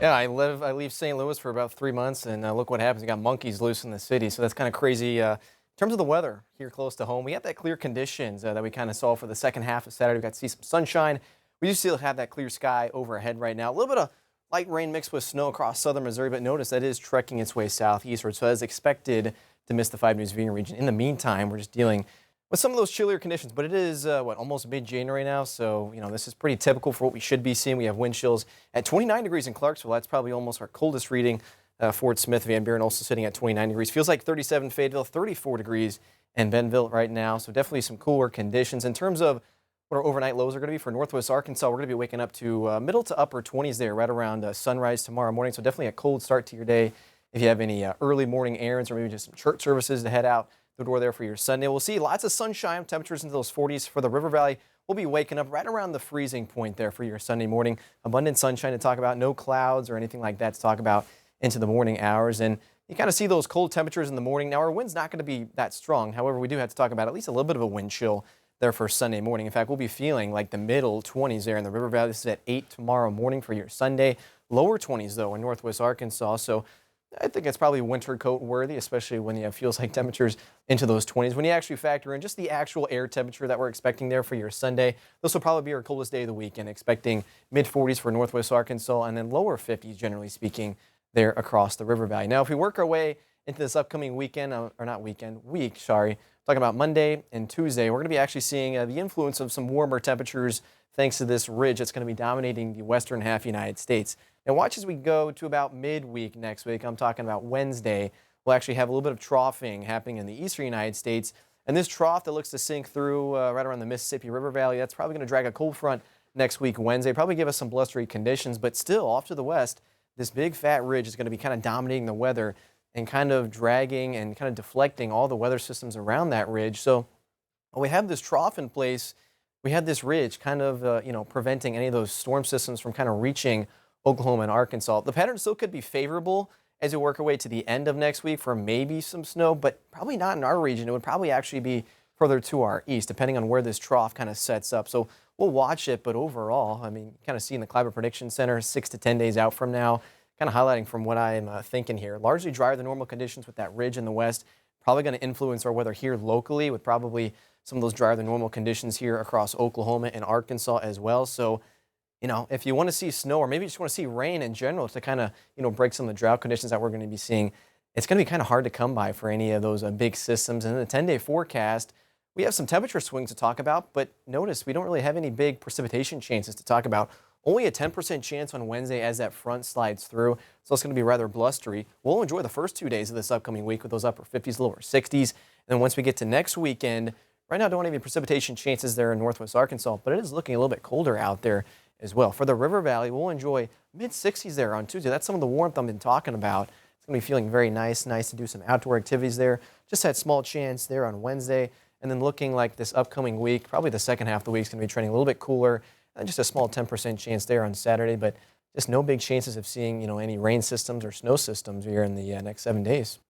Yeah, I leave St. Louis for about 3 months, and look what happens. You got monkeys loose in the city, so that's kind of crazy. In terms of the weather here close to home, we have that clear conditions that we kind of saw for the second half of Saturday. We got to see some sunshine. We do still have that clear sky overhead right now. A little bit of light rain mixed with snow across southern Missouri, but notice that is trekking its way southeastward, so as expected to miss the 5 News viewing region. In the meantime, we're just dealing with some of those chillier conditions, but it is almost mid-January now, so this is pretty typical for what we should be seeing. We have wind chills at 29 degrees in Clarksville. That's probably almost our coldest reading. Fort Smith, Van Buren also sitting at 29 degrees. Feels like 37 in Fayetteville, 34 degrees in Bentonville right now, so definitely some cooler conditions. In terms of what our overnight lows are going to be for Northwest Arkansas, we're going to be waking up to middle to upper 20s there right around sunrise tomorrow morning, so definitely a cold start to your day. If you have any early morning errands or maybe just some church services to head out the door there for your Sunday. We'll see lots of sunshine, temperatures into those 40s for the River Valley. We'll be waking up right around the freezing point there for your Sunday morning. Abundant sunshine to talk about, no clouds or anything like that to talk about into the morning hours. And you kind of see those cold temperatures in the morning. Now, our wind's not going to be that strong. However, we do have to talk about at least a little bit of a wind chill there for Sunday morning. In fact, we'll be feeling like the middle 20s there in the River Valley. This is at 8 tomorrow morning for your Sunday. Lower 20s, though, in Northwest Arkansas. So I think it's probably winter coat worthy, especially when you have feels like temperatures into those 20s. When you actually factor in just the actual air temperature that we're expecting there for your Sunday, this will probably be our coldest day of the weekend, expecting mid 40s for Northwest Arkansas and then lower 50s, generally speaking, there across the River Valley. Now, if we work our way into this upcoming weekend, week, talking about Monday and Tuesday, we're going to be actually seeing the influence of some warmer temperatures thanks to this ridge that's going to be dominating the western half of the United States. Now watch as we go to about midweek next week. I'm talking about Wednesday. We'll actually have a little bit of troughing happening in the eastern United States. And this trough that looks to sink through right around the Mississippi River Valley, that's probably going to drag a cold front next week Wednesday. Probably give us some blustery conditions, but still off to the west, this big fat ridge is going to be kind of dominating the weather and kind of dragging and kind of deflecting all the weather systems around that ridge. So when we have this trough in place, we have this ridge kind of preventing any of those storm systems from kind of reaching Oklahoma and Arkansas. The pattern still could be favorable as we work our way to the end of next week for maybe some snow, but probably not in our region. It would probably actually be further to our east, depending on where this trough kind of sets up. So we'll watch it, but overall, I mean, kind of seeing the Climate Prediction Center 6 to 10 days out from now, kind of highlighting from what I'm thinking here. Largely drier than normal conditions with that ridge in the west, probably going to influence our weather here locally with probably some of those drier than normal conditions here across Oklahoma and Arkansas as well. So if you want to see snow or maybe just want to see rain in general to kind of, break some of the drought conditions that we're going to be seeing, it's going to be kind of hard to come by for any of those big systems. And in the 10-day forecast, we have some temperature swings to talk about, but notice we don't really have any big precipitation chances to talk about. Only a 10% chance on Wednesday as that front slides through, so it's going to be rather blustery. We'll enjoy the first 2 days of this upcoming week with those upper 50s, lower 60s. And then once we get to next weekend, right now don't have any precipitation chances there in Northwest Arkansas, but it is looking a little bit colder out there as well. For the River Valley, we'll enjoy mid-60s there on Tuesday. That's some of the warmth I've been talking about. It's going to be feeling very nice to do some outdoor activities there. Just had small chance there on Wednesday. And then looking like this upcoming week, probably the second half of the week is going to be trending a little bit cooler. And just a small 10% chance there on Saturday, but just no big chances of seeing, any rain systems or snow systems here in the next 7 days.